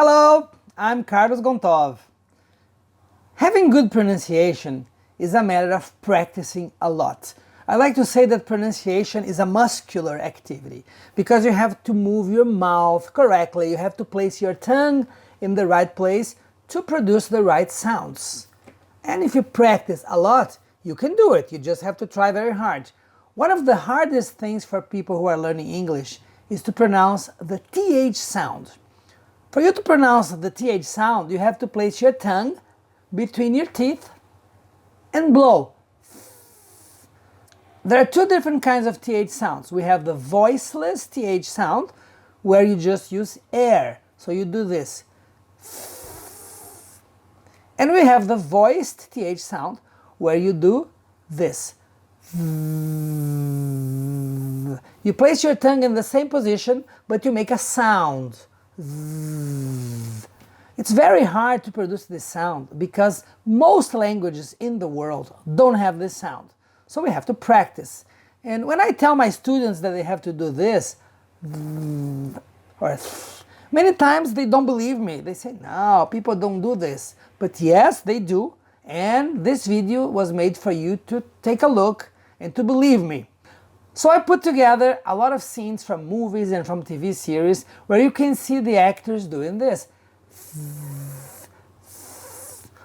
Hello, I'm Gontow. Having good pronunciation is a matter of practicing a lot. I like to say that pronunciation is a muscular activity because you have to move your mouth correctly, you have to place your tongue in the right place to produce the right sounds. And if you practice a lot, you can do it. You just have to try very hard. One of the hardest things for people who are learning English is to pronounce the TH sound. For you to pronounce the TH sound, you have to place your tongue between your teeth and blow. There are two different kinds of TH sounds. We have the voiceless TH sound, where you just use air. So you do this. And we have the voiced TH sound, where you do this. You place your tongue in the same position, but you make a sound. It's very hard to produce this sound because most languages in the world don't have this sound. So we have to practice. And when I tell my students that they have to do this, or many times they don't believe me. They say, no, people don't do this. But yes, they do. And this video was made for you to take a look and to believe me. So I put together a lot of scenes from movies and from TV series where you can see the actors doing this.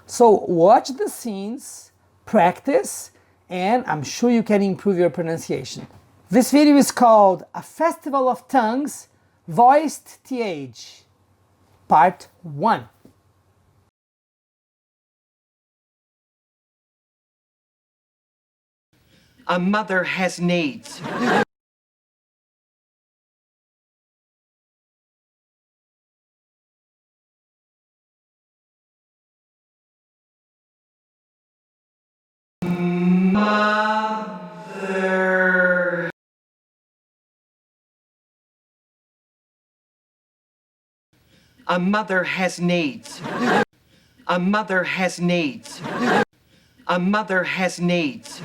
So watch the scenes, practice, and I'm sure you can improve your pronunciation. This video is called A Festival of Tongues, Voiced TH, Part 1. A mother has needs. Mother. A mother has needs. A mother has needs. A mother has needs.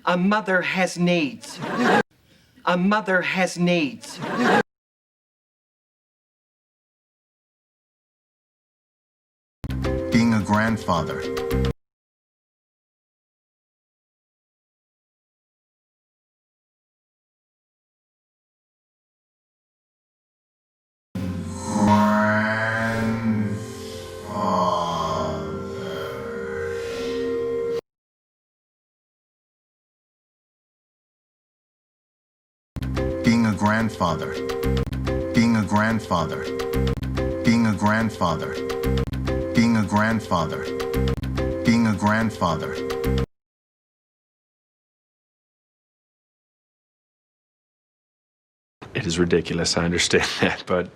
A mother has needs. A mother has needs. Being a grandfather. Being a grandfather. Being a grandfather. Being a grandfather. Being a grandfather. Being a grandfather. It is ridiculous, I understand that, but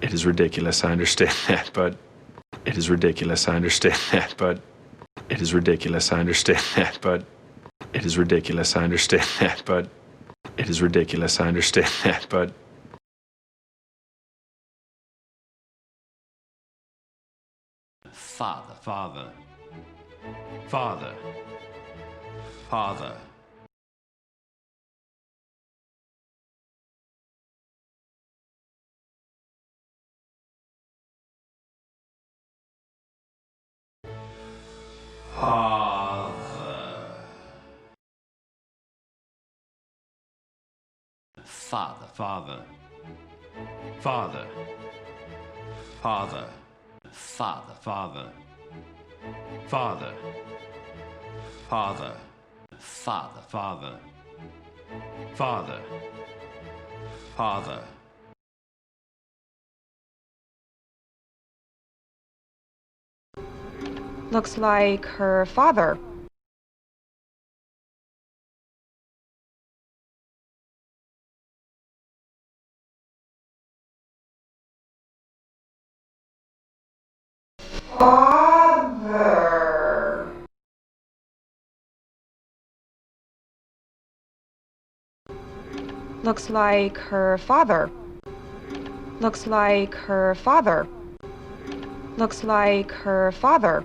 it is ridiculous, I understand that, but it is ridiculous, I understand that, but it is ridiculous, I understand that, but it is ridiculous, I understand that, but it is ridiculous, I understand that, but Father, father, father, father. Father, father, father, father, father, father, father, father, father, father, father, father. Looks like her father. Father. Looks like her father. Looks like her father. Looks like her father.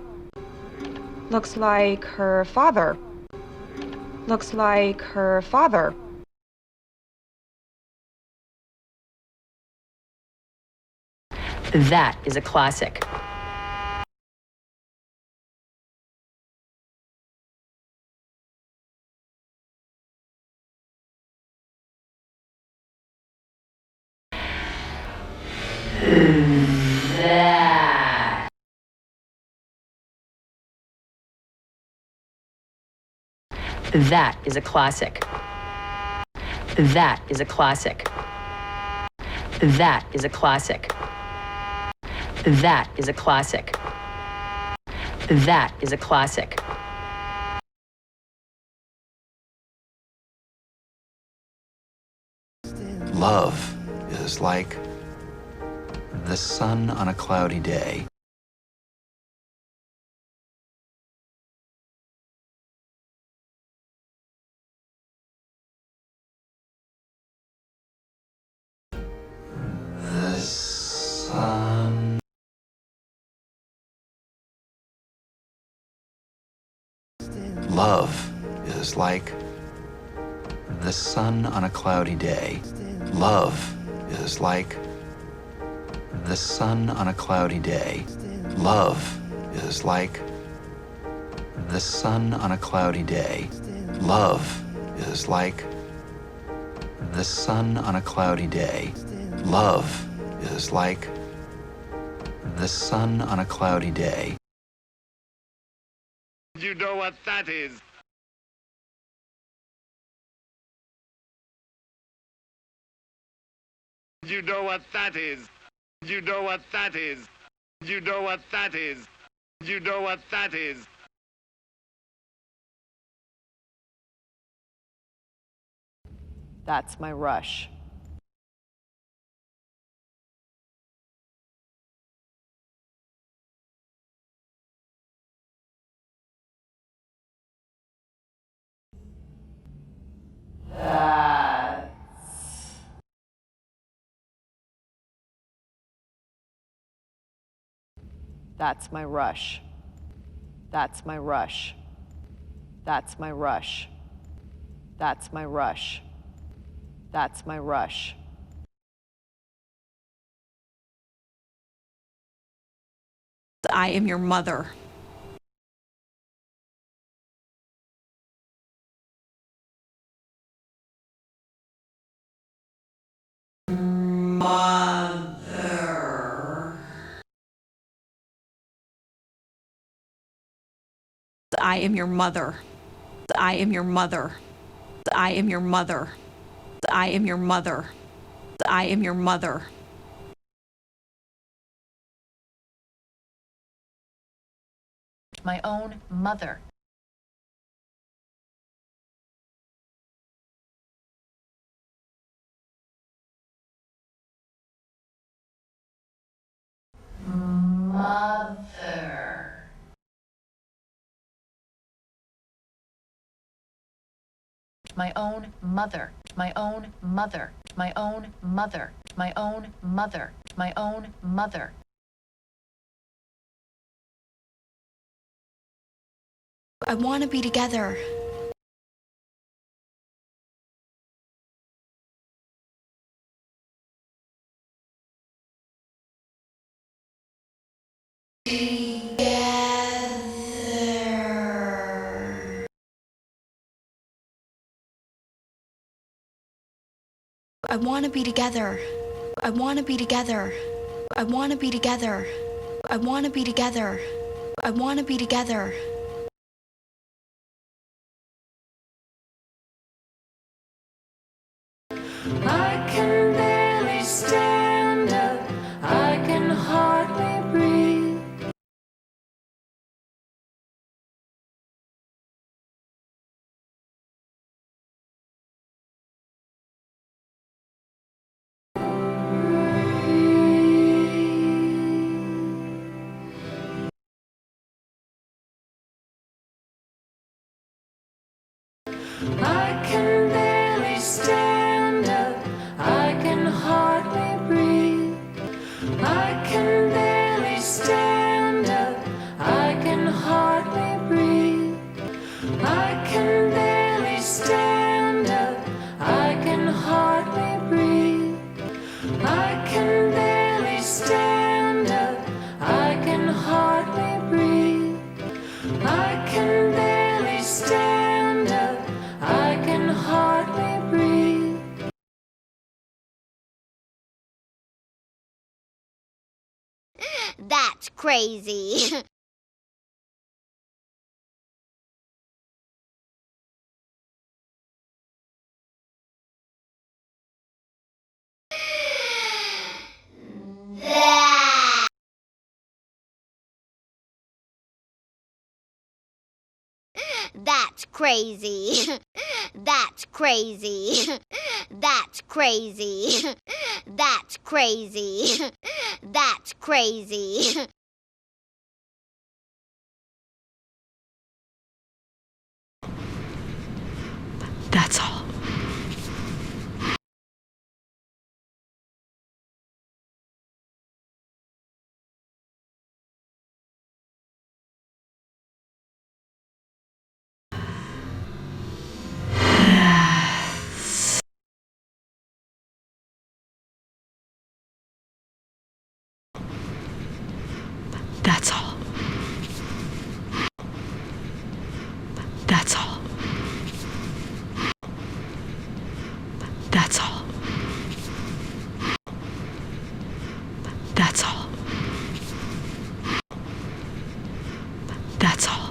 Looks like her father. Looks like her father. That is a classic. That is a classic. That is a classic. That is a classic. That is a classic. That is a classic. Love is like the sun on a cloudy day. The sun. Love is like the sun on a cloudy day. Love is like the sun on a cloudy day. Love is like the sun on a cloudy day. Love is like the sun on a cloudy day. Love is like the sun on a cloudy day. You know what that is? You know what that is? You know what that is? You know what that is? You know what that is? That's my rush. That's my rush. That's my rush. That's my rush. That's my rush. That's my rush. I am your mother. I am your mother. I am your mother. I am your mother. I am your mother. I am your mother. My own mother. Mother. My own mother. My own mother. My own mother. My own mother. My own mother. I want to be together. I want to be together. I want to be together. I want to be together. I want to be together. I want to be together. I can barely stand up. I can hardly breathe. I can barely stand up. can barely stand up. I can hardly breathe. I can barely stand up. I can hardly breathe. I can barely stand up. I can hardly breathe. I can barely stand up. I can hardly breathe. That's crazy. That's crazy. That's crazy. That's crazy. That's crazy. That's crazy. That's all. That's all. That's all. That's all. That's all. That's all.